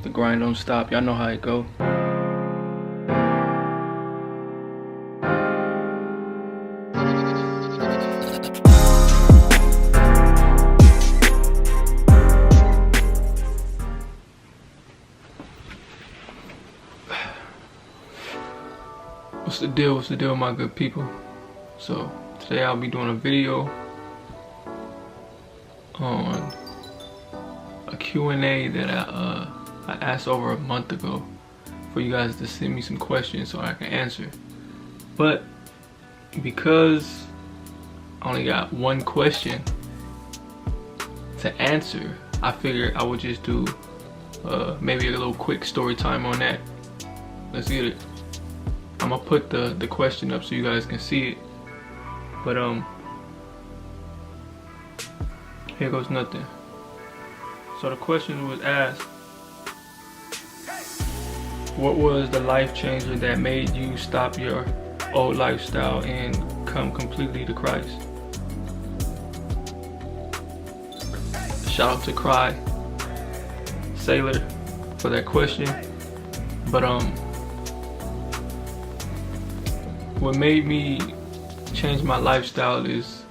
The grind don't stop. Y'all know how it go. What's the deal? What's the deal, my good people? So today I'll be doing a video on a Q&A that I asked over a month ago for you guys to send me some questions so I can answer. But because I only got one question to answer, I figured I would just do maybe a little quick story time on that. Let's get it. I'm gonna put the question up so you guys can see it. But here goes nothing. So the question was asked, what was the life changer that made you stop your old lifestyle and come completely to Christ? Shout out to Cry Sailor for that question. But what made me change my lifestyle is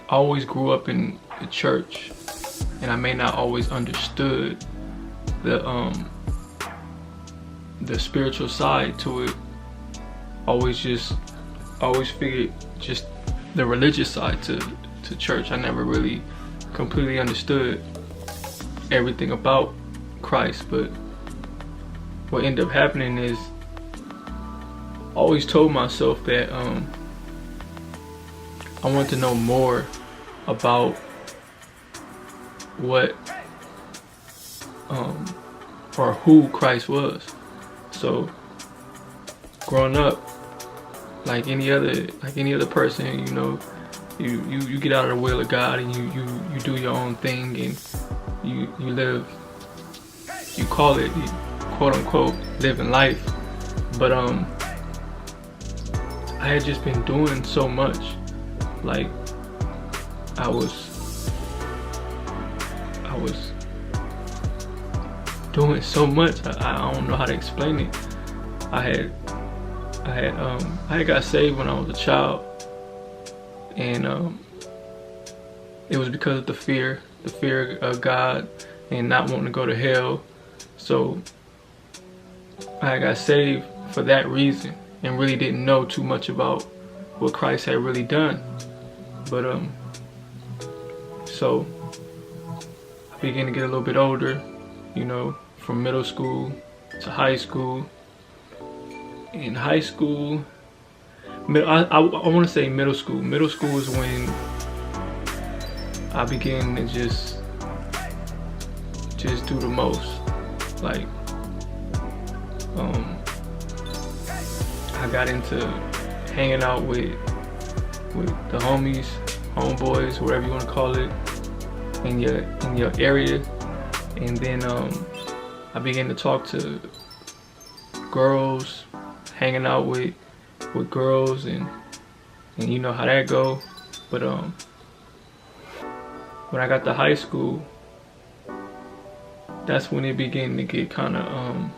I always grew up in the church, and I may not always understood the spiritual side to it. Always figured just the religious side to church. I never really completely understood everything about Christ. But what ended up happening is I always told myself that I wanted to know more about what or who Christ was. So growing up, like any other person, you know, you get out of the will of God and you do your own thing, and you live, you call it, quote unquote, living life. But I had just been doing so much. Like I was doing so much. I don't know how to explain it. I had got saved when I was a child, and it was because of the fear of God and not wanting to go to hell. So I got saved for that reason, and really didn't know too much about what Christ had really done. But so I began to get a little bit older, you know, from middle school to high school. In high school, I want to say middle school. Middle school is when I began to just do the most. Like I got into hanging out with the homies, homeboys, whatever you want to call it, in your area. And then I began to talk to girls, hanging out with girls, and you know how that go. But when I got to high school, that's when it began to get kind of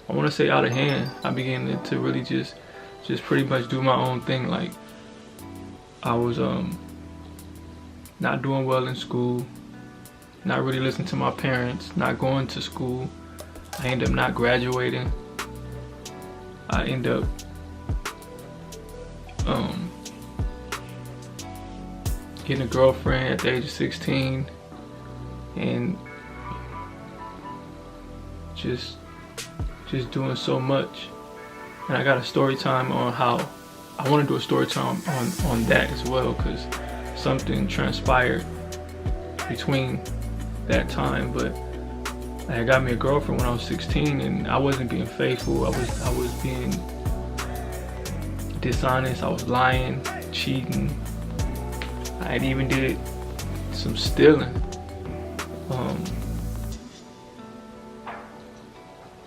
I want to say out of hand. I began to really just pretty much do my own thing. Like I was not doing well in school, not really listening to my parents, not going to school. I ended up not graduating. I ended up getting a girlfriend at the age of 16, and just doing so much. And I got a story time on how I want to do a story time on that as well, because something transpired between that time. But I got me a girlfriend when I was 16, and I wasn't being faithful. I was being dishonest. I was lying, cheating. I had even did some stealing.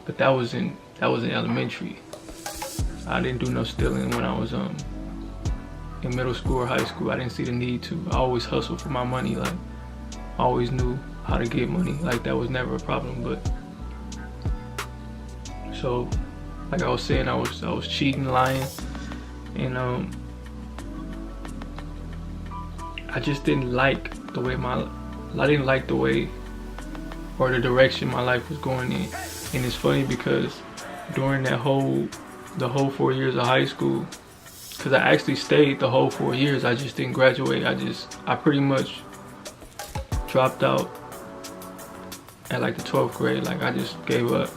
But that was in elementary. I didn't do no stealing when I was in middle school or high school. I didn't see the need to. I always hustled for my money. Like I always knew how to get money. Like that was never a problem. But so like I was saying, I was cheating, lying, and I just didn't like the way I didn't like the way or the direction my life was going in. And it's funny because during the whole 4 years of high school, because I actually stayed the whole 4 years, I just didn't graduate. I pretty much dropped out at like the 12th grade. Like I just gave up.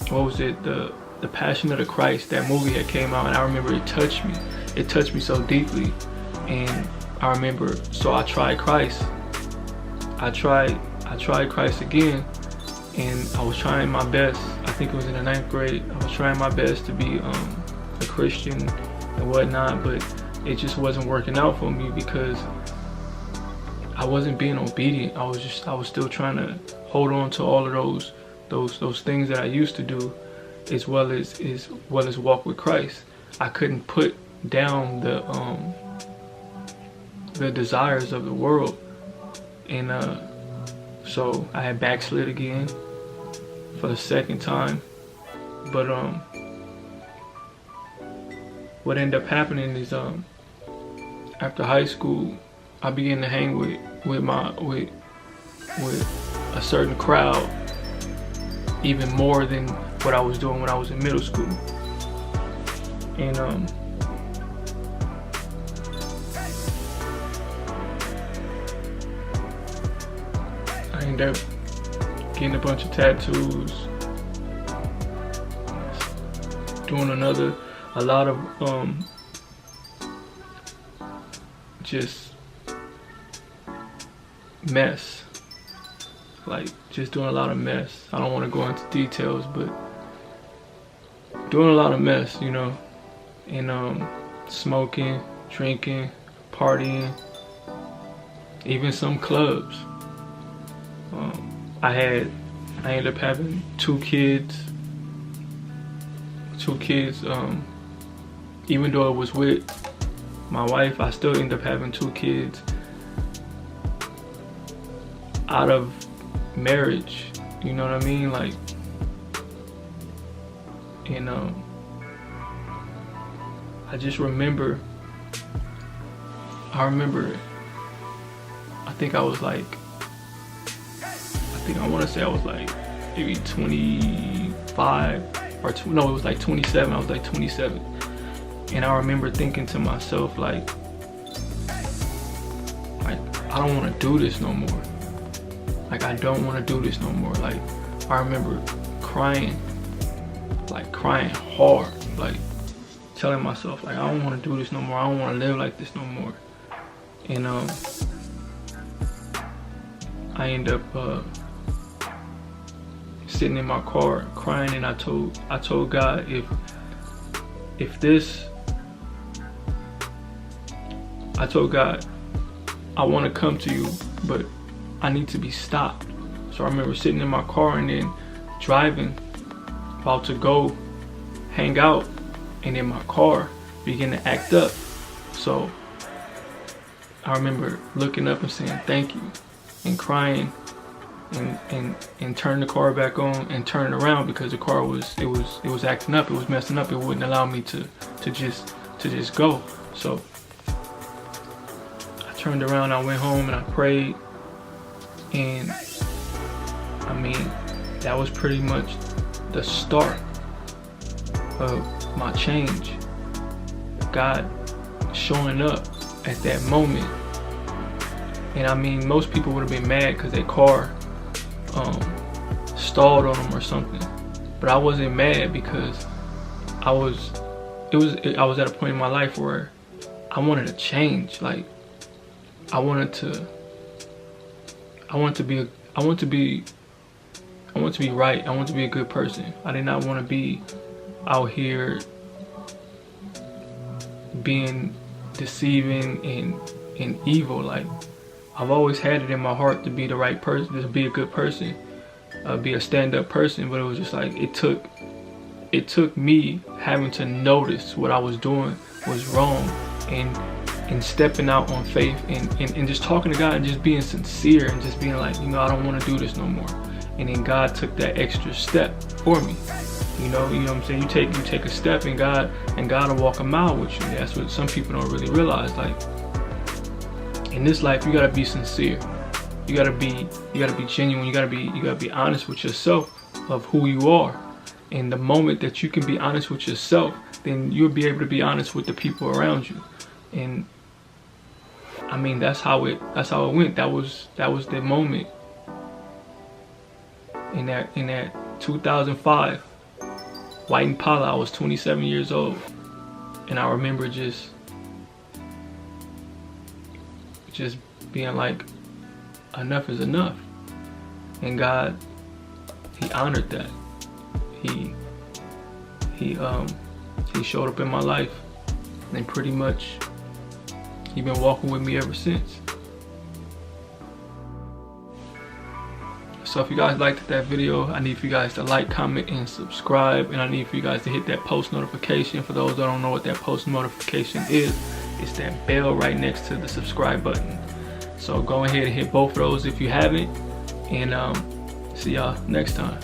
What was it? The Passion of the Christ, that movie had came out, and I remember it touched me. It touched me so deeply. And I remember, so I tried Christ. I tried Christ again, and I was trying my best. I think it was in the 9th grade. I was trying my best to be a Christian and whatnot, but it just wasn't working out for me because I wasn't being obedient. I was still trying to hold on to all of those things that I used to do, as well as walk with Christ. I couldn't put down the desires of the world, and so I had backslid again for the second time. But what ended up happening is after high school, I began to hang with a certain crowd even more than what I was doing when I was in middle school. And I ended up getting a bunch of tattoos, doing a lot of just mess, like just doing a lot of mess. I don't want to go into details, but doing a lot of mess, you know, and smoking, drinking, partying, even some clubs. I ended up having two kids. Even though it was with my wife, I still ended up having 2 kids out of marriage. You know what I mean? Like, and I just remember. I think I was like, I want to say I was like maybe 25 or no, it was like 27. I was like 27, and I remember thinking to myself like I don't want to do this no more. Like I don't want to do this no more. Like I remember crying hard, like telling myself like I don't want to do this no more. I don't want to live like this no more. And I end up sitting in my car crying, and I told God, if this, I told God, I want to come to you, but I need to be stopped. So I remember sitting in my car and then driving, about to go hang out, and then my car began to act up. So I remember looking up and saying thank you, and crying, and turn the car back on and turn around because the car was acting up, it was messing up, it wouldn't allow me to just go. So I turned around, I went home and I prayed, and I mean that was pretty much the start of my change. God showing up at that moment. And I mean, most people would have been mad because their car stalled on them or something, but I wasn't mad because I was at a point in my life where I wanted to change. Like I wanted to be right. I want to be a good person. I did not want to be out here being deceiving and evil. Like I've always had it in my heart to be the right person, to be a good person, be a stand-up person, but it was just like it took me having to notice what I was doing was wrong, and and stepping out on faith and just talking to God and just being sincere and just being like, you know, I don't want to do this no more. And then God took that extra step for me. You know what I'm saying? You take a step and God will walk a mile with you. That's what some people don't really realize. Like, in this life, you gotta be sincere. You gotta be genuine. You gotta be honest with yourself of who you are. And the moment that you can be honest with yourself, then you'll be able to be honest with the people around you. And I mean, that's how it went. That was the moment. In that 2005, White Impala, I was 27 years old, and I remember just being like, enough is enough. And God, He honored that. He showed up in my life, and pretty much He's been walking with me ever since. So if you guys liked that video, I need for you guys to like, comment, and subscribe. And I need for you guys to hit that post notification. For those that don't know what that post notification is, it's that bell right next to the subscribe button. So go ahead and hit both of those if you haven't. And see y'all next time.